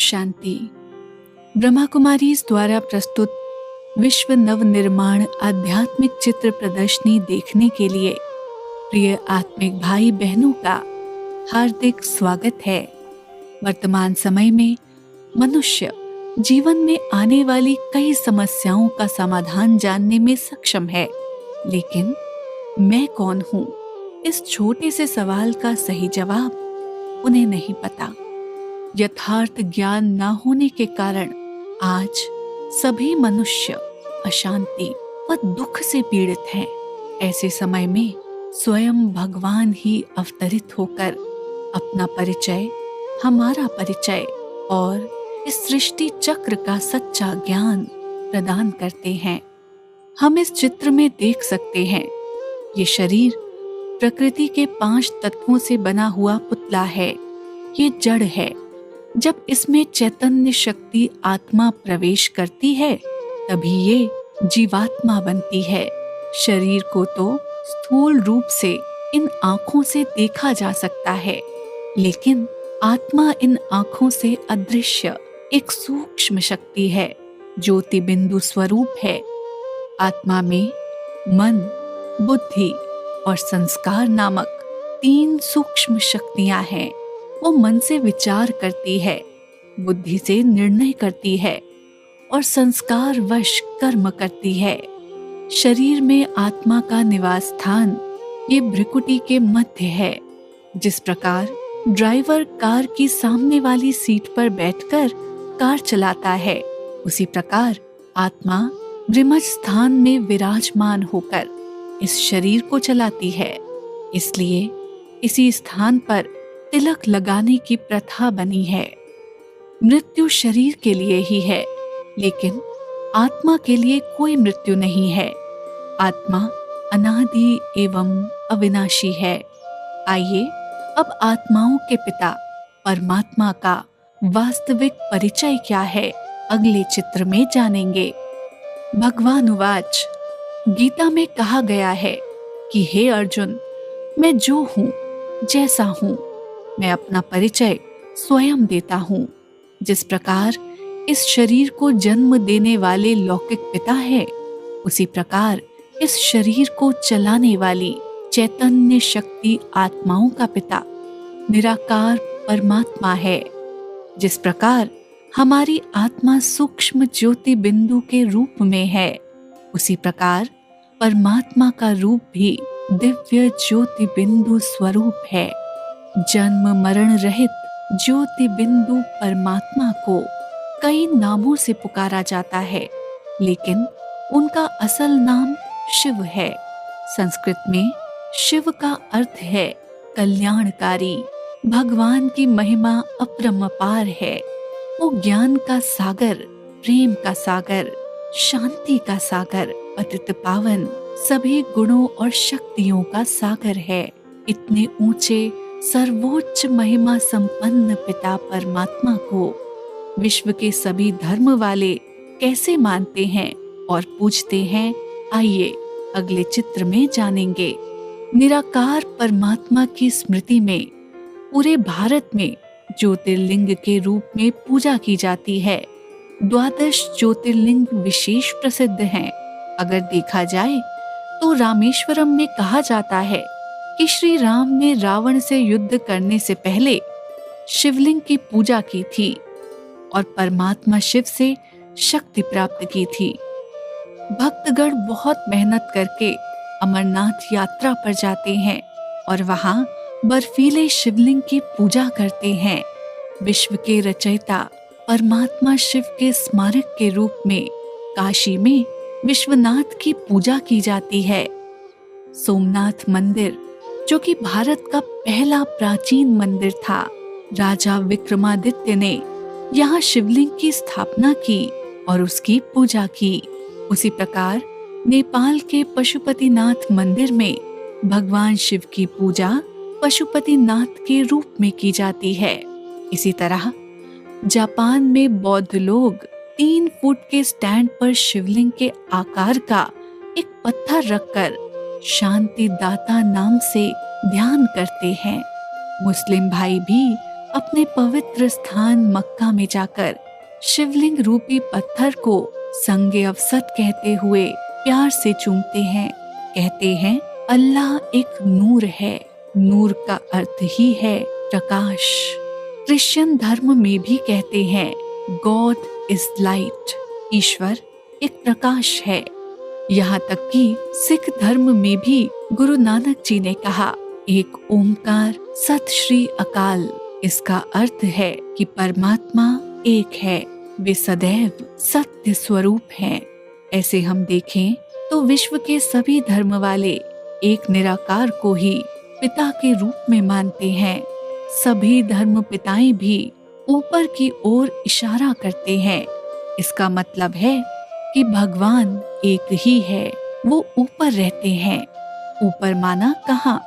शांति। ब्रह्मा कुमारी द्वारा प्रस्तुत विश्व नवनिर्माण आध्यात्मिक चित्र प्रदर्शनी देखने के लिए प्रिय आत्मिक भाई बहनों का हार्दिक स्वागत है। वर्तमान समय में मनुष्य जीवन में आने वाली कई समस्याओं का समाधान जानने में सक्षम है, लेकिन मैं कौन हूँ, इस छोटे से सवाल का सही जवाब उन्हें नहीं पता। यथार्थ ज्ञान न होने के कारण आज सभी मनुष्य अशांति व दुख से पीड़ित हैं। ऐसे समय में स्वयं भगवान ही अवतरित होकर अपना परिचय, हमारा परिचय और इस सृष्टि चक्र का सच्चा ज्ञान प्रदान करते हैं। हम इस चित्र में देख सकते हैं, ये शरीर प्रकृति के 5 तत्वों से बना हुआ पुतला है। ये जड़ है। जब इसमें चैतन्य शक्ति आत्मा प्रवेश करती है, तभी ये जीवात्मा बनती है। शरीर को तो स्थूल रूप से इन आँखों से देखा जा सकता है, लेकिन आत्मा इन आँखों से अदृश्य एक सूक्ष्म शक्ति है, ज्योति बिंदु स्वरूप है। आत्मा में मन, बुद्धि और संस्कार नामक 3 सूक्ष्म शक्तियां हैं। वो मन से विचार करती है, बुद्धि से निर्णय करती है और संस्कार वश कर्म करती है। शरीर में आत्मा का निवास स्थान ये भ्रिकुटी के मध्य है। जिस प्रकार ड्राइवर कार की सामने वाली सीट पर बैठकर कार चलाता है, उसी प्रकार आत्मा ब्रह्मच स्थान में विराजमान होकर इस शरीर को चलाती है। इसलिए इसी स्थान पर तिलक लगाने की प्रथा बनी है। मृत्यु शरीर के लिए ही है, लेकिन आत्मा के लिए कोई मृत्यु नहीं है। आत्मा अनादि एवं अविनाशी है। आइए अब आत्माओं के पिता परमात्मा का वास्तविक परिचय क्या है, अगले चित्र में जानेंगे। भगवान उवाच, गीता में कहा गया है कि हे अर्जुन, मैं जो हूँ, जैसा हूँ, मैं अपना परिचय स्वयं देता हूँ। जिस प्रकार इस शरीर को जन्म देने वाले लौकिक पिता है, उसी प्रकार इस शरीर को चलाने वाली चैतन्य शक्ति आत्माओं का पिता निराकार परमात्मा है। जिस प्रकार हमारी आत्मा सूक्ष्म ज्योति बिंदु के रूप में है, उसी प्रकार परमात्मा का रूप भी दिव्य ज्योति बिंदु स्वरूप है। जन्म मरण रहित ज्योति बिंदु परमात्मा को कई नामों से पुकारा जाता है, लेकिन उनका असल नाम शिव है। संस्कृत में शिव का अर्थ है कल्याणकारी। भगवान की महिमा अपरंपार है। वो ज्ञान का सागर, प्रेम का सागर, शांति का सागर, पतित पावन, सभी गुणों और शक्तियों का सागर है। इतने ऊंचे सर्वोच्च महिमा संपन्न पिता परमात्मा को विश्व के सभी धर्म वाले कैसे मानते हैं और पूजते हैं, आइए अगले चित्र में जानेंगे। निराकार परमात्मा की स्मृति में पूरे भारत में ज्योतिर्लिंग के रूप में पूजा की जाती है। 12 ज्योतिर्लिंग विशेष प्रसिद्ध हैं। अगर देखा जाए तो रामेश्वरम में कहा जाता है कि श्री राम ने रावण से युद्ध करने से पहले शिवलिंग की पूजा की थी और परमात्मा शिव से शक्ति प्राप्त की थी। भक्तगण बहुत मेहनत करके अमरनाथ यात्रा पर जाते हैं और वहां बर्फीले शिवलिंग की पूजा करते हैं। विश्व के रचयिता परमात्मा शिव के स्मारक के रूप में काशी में विश्वनाथ की पूजा की जाती है। सोमनाथ मंदिर, जो कि भारत का पहला प्राचीन मंदिर था, राजा विक्रमादित्य ने यहाँ शिवलिंग की स्थापना की और उसकी पूजा की। उसी प्रकार नेपाल के पशुपतिनाथ मंदिर में भगवान शिव की पूजा पशुपतिनाथ के रूप में की जाती है। इसी तरह जापान में बौद्ध लोग 3 फुट के स्टैंड पर शिवलिंग के आकार का एक पत्थर रखकर शांति दाता नाम से ध्यान करते हैं। मुस्लिम भाई भी अपने पवित्र स्थान मक्का में जाकर शिवलिंग रूपी पत्थर को संगे अवसत कहते हुए प्यार से चूमते हैं। कहते हैं अल्लाह एक नूर है, नूर का अर्थ ही है प्रकाश। क्रिश्चियन धर्म में भी कहते हैं गॉड इज लाइट, ईश्वर एक प्रकाश है। यहाँ तक कि सिख धर्म में भी गुरु नानक जी ने कहा एक ओमकार सत श्री अकाल। इसका अर्थ है कि परमात्मा एक है, वे सदैव सत्य स्वरूप हैं। ऐसे हम देखें तो विश्व के सभी धर्म वाले एक निराकार को ही पिता के रूप में मानते हैं। सभी धर्म पिताएं भी ऊपर की ओर इशारा करते हैं। इसका मतलब है कि भगवान एक ही है, वो ऊपर रहते हैं। ऊपर माना कहाँ?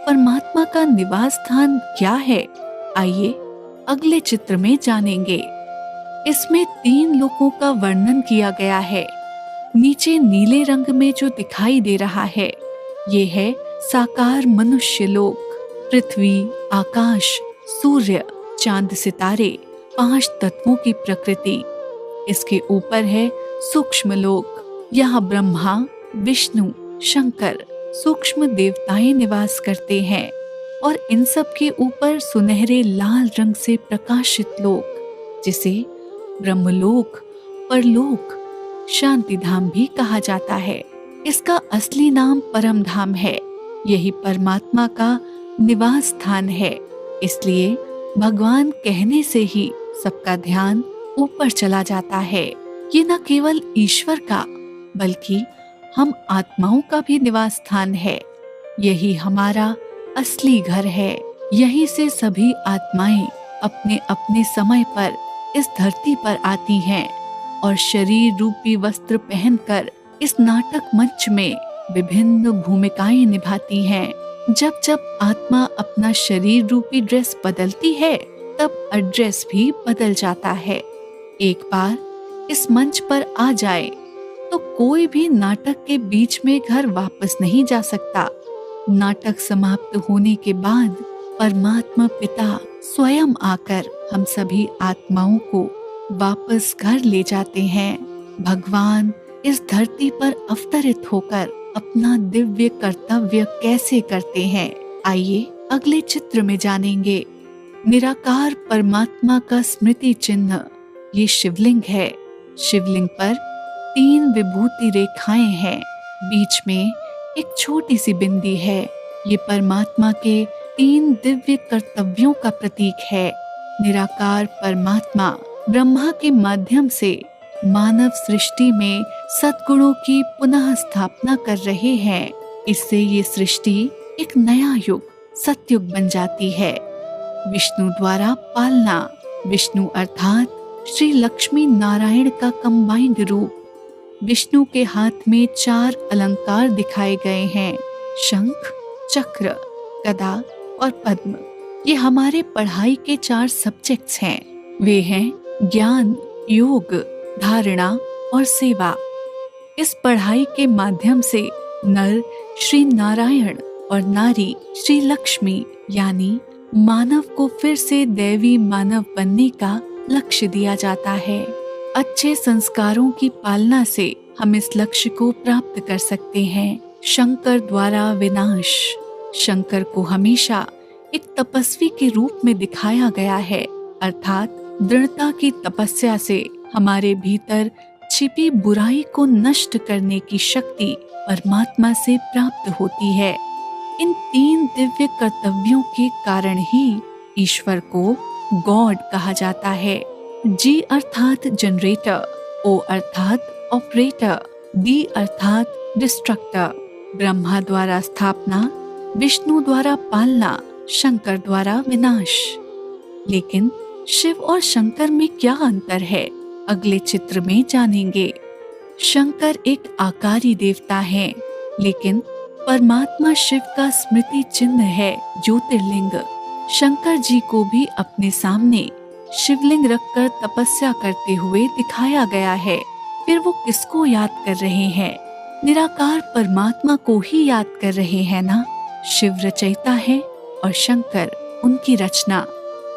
परमात्मा का निवास स्थान क्या है? आइए अगले चित्र में जानेंगे। इसमें 3 लोकों का वर्णन किया गया है। नीचे नीले रंग में जो दिखाई दे रहा है ये है साकार मनुष्य लोक। पृथ्वी, आकाश, सूर्य, चांद, सितारे, 5 तत्वों की प्रकृति। इसके ऊपर है सूक्ष्म लोक। यहाँ ब्रह्मा, विष्णु, शंकर सूक्ष्म देवताएं निवास करते हैं और इन सब के ऊपर सुनहरे लाल रंग से प्रकाशित लोक जिसे ब्रह्मलोक, परलोक, शांति धाम भी कहा जाता है। इसका असली नाम परम धाम है। यही परमात्मा का निवास स्थान है। इसलिए भगवान कहने से ही सबका ध्यान ऊपर चला जाता है। ये न केवल ईश्वर का बल्कि हम आत्माओं का भी निवास स्थान है। यही हमारा असली घर है। यहीं से सभी आत्माएं अपने अपने समय पर इस धरती पर आती हैं और शरीर रूपी वस्त्र पहनकर इस नाटक मंच में विभिन्न भूमिकाएं निभाती हैं। जब जब आत्मा अपना शरीर रूपी ड्रेस बदलती है तब एड्रेस भी बदल जाता है। एक बार इस मंच पर आ जाए तो कोई भी नाटक के बीच में घर वापस नहीं जा सकता। नाटक समाप्त होने के बाद परमात्मा पिता स्वयं आकर हम सभी आत्माओं को वापस घर ले जाते हैं। भगवान इस धरती पर अवतरित होकर अपना दिव्य कर्तव्य कैसे करते हैं, आइए अगले चित्र में जानेंगे। निराकार परमात्मा का स्मृति चिन्ह ये शिवलिंग है। शिवलिंग पर 3 विभूति रेखाएं हैं। बीच में एक छोटी सी बिंदी है। ये परमात्मा के 3 दिव्य कर्तव्यों का प्रतीक है। निराकार परमात्मा ब्रह्मा के माध्यम से मानव सृष्टि में सद्गुणों की पुनः स्थापना कर रहे हैं। इससे ये सृष्टि एक नया युग सतयुग बन जाती है। विष्णु द्वारा पालना। विष्णु अर्थात श्री लक्ष्मी नारायण का कंबाइंड रूप। विष्णु के हाथ में 4 अलंकार दिखाए गए हैं, शंख, चक्र, गदा और पद्म। ये हमारे पढ़ाई के 4 सब्जेक्ट्स हैं। वे हैं ज्ञान, योग, धारणा और सेवा। इस पढ़ाई के माध्यम से नर श्री नारायण और नारी श्री लक्ष्मी यानी मानव को फिर से दैवी मानव बनने का लक्ष्य दिया जाता है। अच्छे संस्कारों की पालना से हम इस लक्ष्य को प्राप्त कर सकते हैं। शंकर द्वारा विनाश। शंकर को हमेशा एक तपस्वी के रूप में दिखाया गया है, अर्थात दृढ़ता की तपस्या से हमारे भीतर छिपी बुराई को नष्ट करने की शक्ति परमात्मा से प्राप्त होती है। इन 3 दिव्य कर्तव्यों के कारण ही ईश्वर को गॉड कहा जाता है। जी अर्थात जनरेटर, ओ अर्थात ऑपरेटर, डी अर्थात डिस्ट्रक्टर। ब्रह्मा द्वारा स्थापना, विष्णु द्वारा पालना, शंकर द्वारा विनाश। लेकिन शिव और शंकर में क्या अंतर है, अगले चित्र में जानेंगे। शंकर एक आकारी देवता है, लेकिन परमात्मा शिव का स्मृति चिन्ह है, ज्योतिर्लिंग। शंकर जी को भी अपने सामने शिवलिंग रखकर तपस्या करते हुए दिखाया गया है। फिर वो किसको याद कर रहे हैं? निराकार परमात्मा को ही याद कर रहे हैं ना। शिव रचयिता है और शंकर उनकी रचना।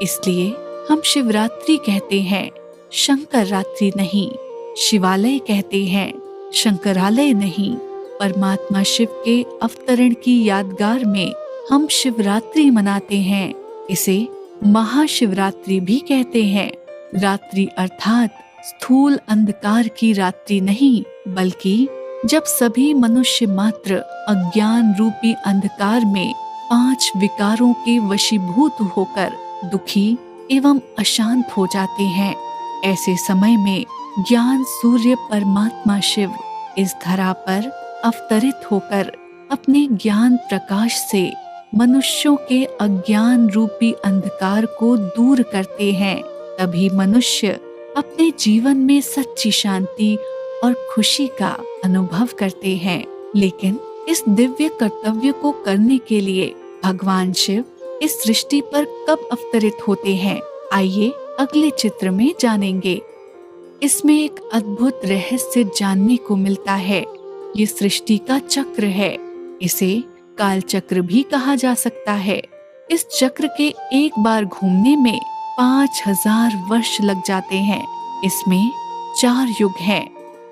इसलिए हम शिवरात्रि कहते हैं, शंकर रात्रि नहीं। शिवालय कहते हैं, शंकरालय नहीं। परमात्मा शिव के अवतरण की यादगार में हम शिवरात्रि मनाते हैं। इसे महाशिवरात्रि भी कहते हैं। रात्रि अर्थात स्थूल अंधकार की रात्रि नहीं, बल्कि जब सभी मनुष्य मात्र अज्ञान रूपी अंधकार में 5 विकारों के वशीभूत होकर दुखी एवं अशांत हो जाते हैं। ऐसे समय में ज्ञान सूर्य परमात्मा शिव इस धरा पर अवतरित होकर अपने ज्ञान प्रकाश से मनुष्यों के अज्ञान रूपी अंधकार को दूर करते हैं। तभी मनुष्य अपने जीवन में सच्ची शांति और खुशी का अनुभव करते हैं। लेकिन इस दिव्य कर्तव्य को करने के लिए भगवान शिव इस सृष्टि पर कब अवतरित होते हैं, आइए अगले चित्र में जानेंगे। इसमें एक अद्भुत रहस्य जानने को मिलता है। ये सृष्टि का चक्र है। इसे काल चक्र भी कहा जा सकता है। इस चक्र के एक बार घूमने में 5000 वर्ष लग जाते हैं। इसमें 4 युग हैं,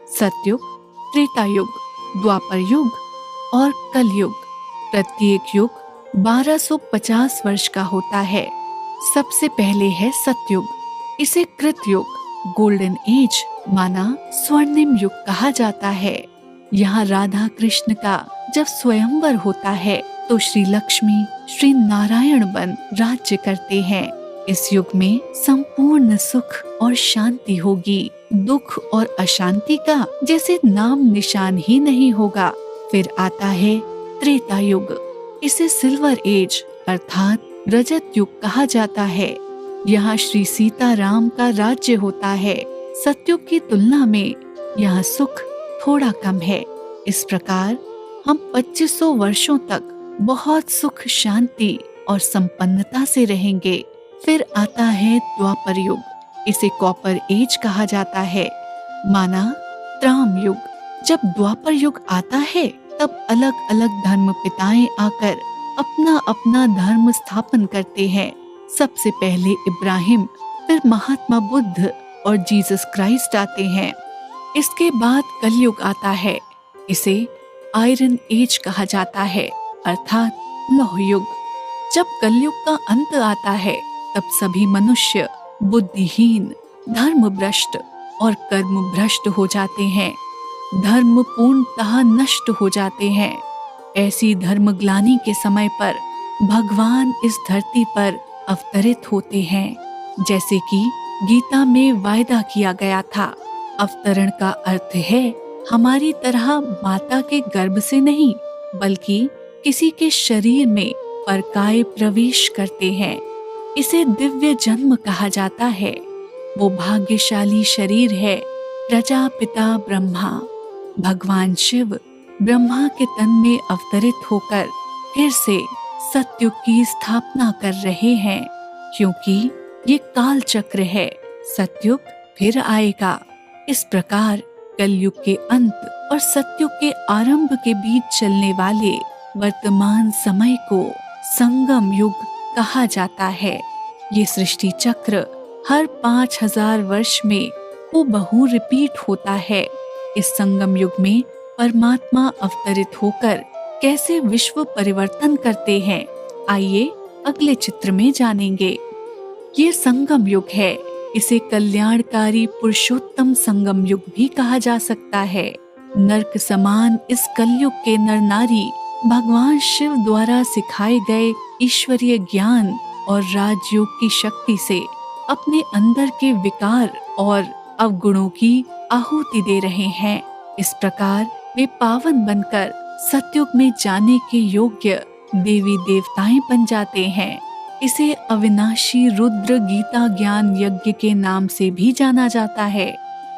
सतयुग, त्रेता युग, द्वापर युग और कलयुग। प्रत्येक युग 1250 वर्ष का होता है। सबसे पहले है सतयुग। इसे कृतयुग, गोल्डन एज माना स्वर्णिम युग कहा जाता है। यहाँ राधा कृष्ण का जब स्वयंवर होता है तो श्री लक्ष्मी श्री नारायण बन राज्य करते हैं। इस युग में संपूर्ण सुख और शांति होगी। दुख और अशांति का जैसे नाम निशान ही नहीं होगा। फिर आता है त्रेता युग। इसे सिल्वर एज अर्थात रजत युग कहा जाता है। यहाँ श्री सीता राम का राज्य होता है। सतयुग की तुलना में यहाँ सुख थोड़ा कम है। इस प्रकार हम 2500 वर्षों तक बहुत सुख शांति और संपन्नता से रहेंगे। फिर आता है द्वापर युग। इसे कॉपर एज कहा जाता है, माना त्राम युग। जब द्वापर युग आता है तब अलग अलग धर्म पिताएं आकर अपना अपना धर्म स्थापन करते हैं। सबसे पहले इब्राहिम, फिर महात्मा बुद्ध और जीसस क्राइस्ट आते हैं। इसके बाद कलयुग आता है। इसे आयरन एज कहा जाता है अर्थात लौह युग। जब कलयुग का अंत आता है तब सभी मनुष्य बुद्धिहीन, धर्म भ्रष्ट और कर्म भ्रष्ट हो जाते हैं। धर्म पूर्णतः नष्ट हो जाते हैं। ऐसी धर्मग्लानि के समय पर भगवान इस धरती पर अवतरित होते हैं, जैसे कि गीता में वायदा किया गया था। अवतरण का अर्थ है हमारी तरह माता के गर्भ से नहीं, बल्कि किसी के शरीर में परकाय प्रवेश करते हैं। इसे दिव्य जन्म कहा जाता है। वो भाग्यशाली शरीर है प्रजापिता ब्रह्मा। भगवान शिव ब्रह्मा के तन में अवतरित होकर फिर से सतयुग की स्थापना कर रहे हैं, क्योंकि ये काल चक्र है। सतयुग फिर आएगा। इस प्रकार कलयुग के अंत और सतयुग के आरंभ के बीच चलने वाले वर्तमान समय को संगम युग कहा जाता है। ये सृष्टि चक्र हर 5000 वर्ष में हूबहू रिपीट होता है। इस संगम युग में परमात्मा अवतरित होकर कैसे विश्व परिवर्तन करते हैं, आइए अगले चित्र में जानेंगे। ये संगम युग है। इसे कल्याणकारी पुरुषोत्तम संगम युग भी कहा जा सकता है। नर्क समान इस कलयुग के नर नारी भगवान शिव द्वारा सिखाए गए ईश्वरीय ज्ञान और राजयोग की शक्ति से अपने अंदर के विकार और अवगुणों की आहुति दे रहे हैं। इस प्रकार वे पावन बनकर सतयुग में जाने के योग्य देवी देवताएं बन जाते हैं। इसे अविनाशी रुद्र गीता ज्ञान यज्ञ के नाम से भी जाना जाता है।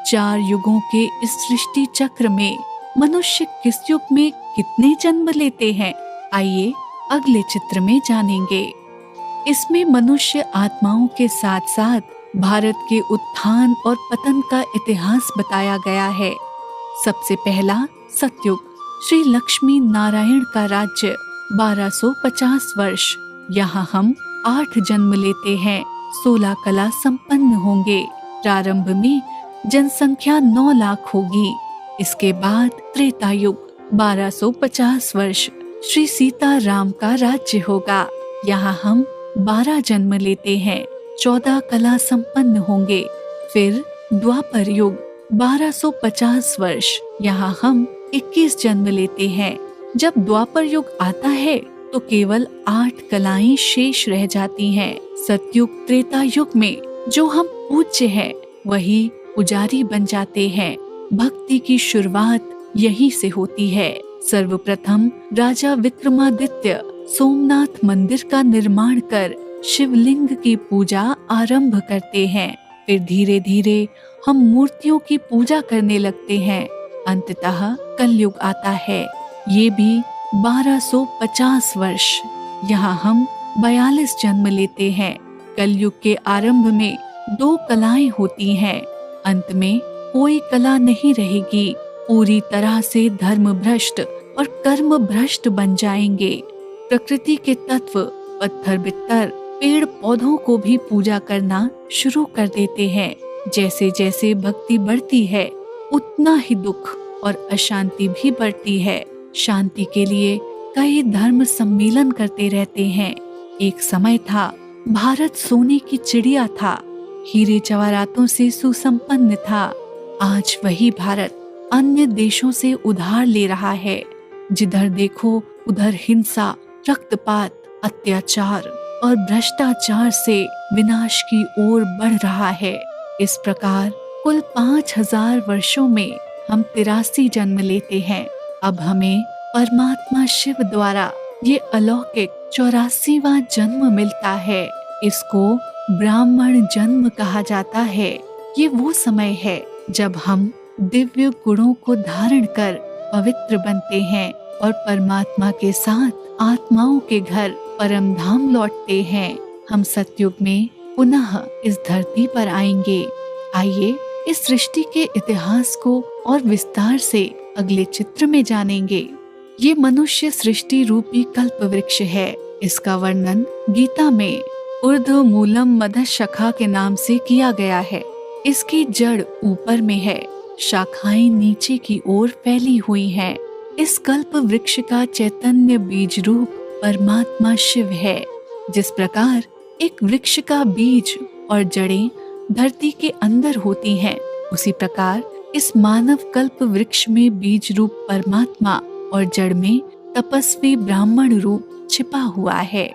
4 युगों के इस सृष्टि चक्र में मनुष्य किस युग में कितने जन्म लेते हैं, आइए अगले चित्र में जानेंगे। इसमें मनुष्य आत्माओं के साथ साथ भारत के उत्थान और पतन का इतिहास बताया गया है। सबसे पहला सतयुग, श्री लक्ष्मी नारायण का राज्य 1250 वर्ष। यहाँ हम 8 जन्म लेते हैं। 16 कला संपन्न होंगे। प्रारंभ में जनसंख्या 9 लाख होगी। इसके बाद त्रेता युग 1250 वर्ष श्री सीता राम का राज्य होगा। यहाँ हम 12 जन्म लेते हैं, 14 कला संपन्न होंगे। फिर द्वापर युग 1250 वर्ष, यहाँ हम 21 जन्म लेते हैं। जब द्वापर युग आता है तो केवल 8 कलाएं शेष रह जाती हैं। सतयुग त्रेता युग में जो हम पूज्य हैं वही पुजारी बन जाते हैं। भक्ति की शुरुआत यहीं से होती है। सर्वप्रथम राजा विक्रमादित्य सोमनाथ मंदिर का निर्माण कर शिवलिंग की पूजा आरंभ करते हैं। फिर धीरे धीरे हम मूर्तियों की पूजा करने लगते हैं। अंततः कलयुग आता है, ये भी 1250 वर्ष। यहाँ हम 42 जन्म लेते हैं। कलयुग के आरंभ में 2 कलाएं होती हैं। अंत में कोई कला नहीं रहेगी। पूरी तरह से धर्म भ्रष्ट और कर्म भ्रष्ट बन जाएंगे। प्रकृति के तत्व, पत्थर बित्तर, पेड़ पौधों को भी पूजा करना शुरू कर देते हैं। जैसे जैसे भक्ति बढ़ती है उतना ही दुख और अशांति भी बढ़ती है। शांति के लिए कई धर्म सम्मेलन करते रहते हैं। एक समय था, भारत सोने की चिड़िया था, हीरे जवाहरातों से सुसंपन्न था। आज वही भारत अन्य देशों से उधार ले रहा है। जिधर देखो उधर हिंसा, रक्तपात, अत्याचार और भ्रष्टाचार से विनाश की ओर बढ़ रहा है। इस प्रकार कुल 5000 वर्षों में हम 83 जन्म लेते हैं। अब हमें परमात्मा शिव द्वारा ये अलौकिक 84वां जन्म मिलता है। इसको ब्राह्मण जन्म कहा जाता है। ये वो समय है जब हम दिव्य गुणों को धारण कर पवित्र बनते हैं और परमात्मा के साथ आत्माओं के घर परम धाम लौटते हैं। हम सतयुग में पुनः इस धरती पर आएंगे। आइए इस सृष्टि के इतिहास को और विस्तार से अगले चित्र में जानेंगे। ये मनुष्य सृष्टि रूपी कल्प वृक्ष है। इसका वर्णन गीता में ऊर्ध्व मूलम मध्य शाखा के नाम से किया गया है। इसकी जड़ ऊपर में है, शाखाएं नीचे की ओर फैली हुई हैं। इस कल्प वृक्ष का चैतन्य बीज रूप परमात्मा शिव है। जिस प्रकार एक वृक्ष का बीज और जड़ें धरती के अंदर होती हैं, उसी प्रकार इस मानव कल्प वृक्ष में बीज रूप परमात्मा और जड़ में तपस्वी ब्राह्मण रूप छिपा हुआ है।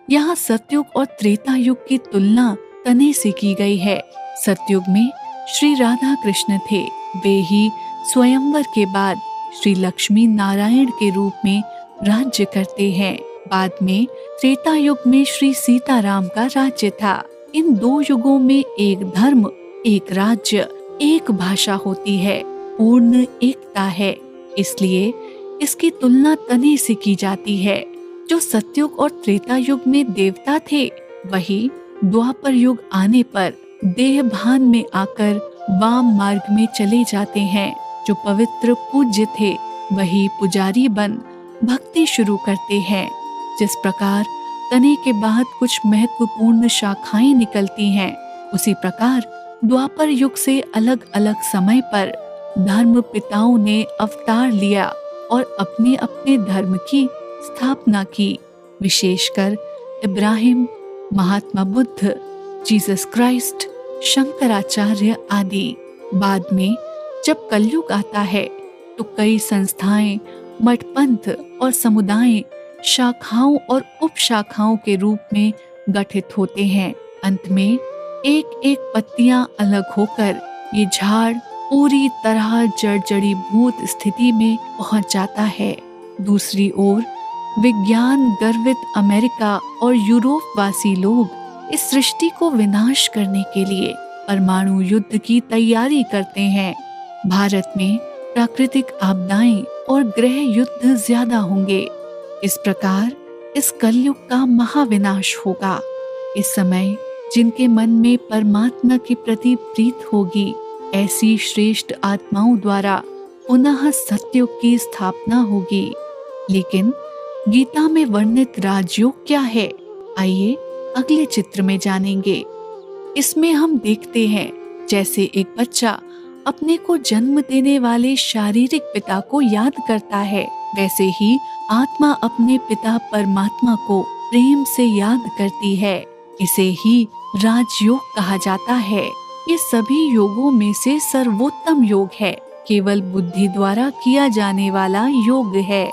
यहाँ सतयुग और त्रेता युग की तुलना तने से की गई है। सतयुग में श्री राधा कृष्ण थे। वे ही स्वयंवर के बाद श्री लक्ष्मी नारायण के रूप में राज्य करते हैं। बाद में त्रेता युग में श्री सीताराम का राज्य था। इन 2 युगों में एक धर्म, एक राज्य, एक भाषा होती है, पूर्ण एकता है। इसलिए इसकी तुलना तने से की जाती है। जो सतयुग और त्रेता युग में देवता थे, वही द्वापर युग आने पर देह भान में आकर वाम मार्ग में चले जाते हैं। जो पवित्र पूज्य थे, वही पुजारी बन भक्ति शुरू करते हैं। जिस प्रकार तने के बाद कुछ महत्वपूर्ण शाखाएं निकलती हैं, उसी प्रकार द्वापर युग से अलग अलग समय पर धर्म पिताओं ने अवतार लिया और अपने अपने धर्म की स्थापना की। विशेषकर इब्राहिम, महात्मा बुद्ध, जीसस क्राइस्ट, शंकराचार्य आदि। बाद में जब कलयुग आता है तो कई संस्थाएं, मठ, पंथ और समुदाय शाखाओं और उपशाखाओं के रूप में गठित होते हैं। अंत में एक एक पत्तियां अलग होकर ये झाड़ पूरी तरह जड़ी भूत स्थिति में पहुंच जाता है। दूसरी ओर विज्ञान गर्वित अमेरिका और यूरोप वासी लोग इस सृष्टि को विनाश करने के लिए परमाणु युद्ध की तैयारी करते हैं। भारत में प्राकृतिक आपदाएं और ग्रह युद्ध ज्यादा होंगे। इस प्रकार इस कलयुग का महाविनाश होगा। इस समय जिनके मन में परमात्मा के प्रति प्रीत होगी, ऐसी श्रेष्ठ आत्माओं द्वारा पुनः सतयुग की स्थापना होगी। लेकिन गीता में वर्णित राजयोग क्या है, आइए अगले चित्र में जानेंगे। इसमें हम देखते हैं जैसे एक बच्चा अपने को जन्म देने वाले शारीरिक पिता को याद करता है, वैसे ही आत्मा अपने पिता परमात्मा को प्रेम से याद करती है। इसे ही राजयोग कहा जाता है। ये सभी योगों में से सर्वोत्तम योग है, केवल बुद्धि द्वारा किया जाने वाला योग है।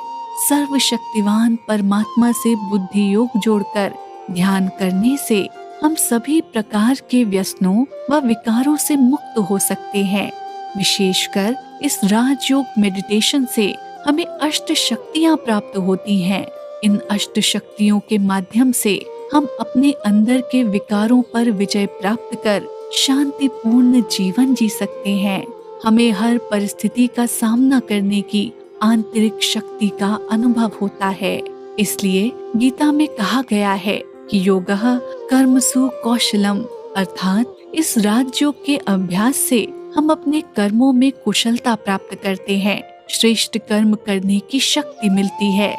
सर्वशक्तिवान परमात्मा से बुद्धि योग जोड़कर ध्यान करने से हम सभी प्रकार के व्यसनों व विकारों से मुक्त हो सकते हैं। विशेषकर इस राजयोग मेडिटेशन से हमें अष्ट शक्तियाँ प्राप्त होती हैं। इन अष्ट शक्तियों के माध्यम से हम अपने अंदर के विकारों पर विजय प्राप्त कर शांतिपूर्ण जीवन जी सकते हैं। हमें हर परिस्थिति का सामना करने की आंतरिक शक्ति का अनुभव होता है। इसलिए गीता में कहा गया है कि योगः कर्मसु कौशलम, अर्थात इस राजयोग के अभ्यास से हम अपने कर्मों में कुशलता प्राप्त करते हैं, श्रेष्ठ कर्म करने की शक्ति मिलती है।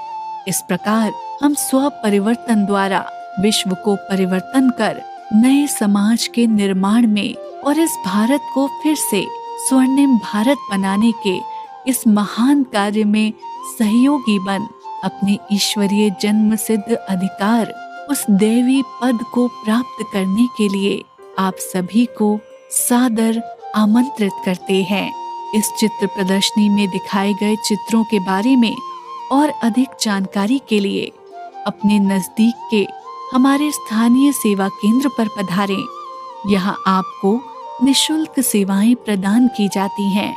इस प्रकार हम स्व परिवर्तन द्वारा विश्व को परिवर्तन कर नए समाज के निर्माण में और इस भारत को फिर से स्वर्णिम भारत बनाने के इस महान कार्य में सहयोगी बन अपने ईश्वरीय जन्म सिद्ध अधिकार, उस देवी पद को प्राप्त करने के लिए आप सभी को सादर आमंत्रित करते हैं। इस चित्र प्रदर्शनी में दिखाए गए चित्रों के बारे में और अधिक जानकारी के लिए अपने नजदीक के हमारे स्थानीय सेवा केंद्र पर पधारें। यहाँ आपको निशुल्क सेवाएं प्रदान की जाती हैं।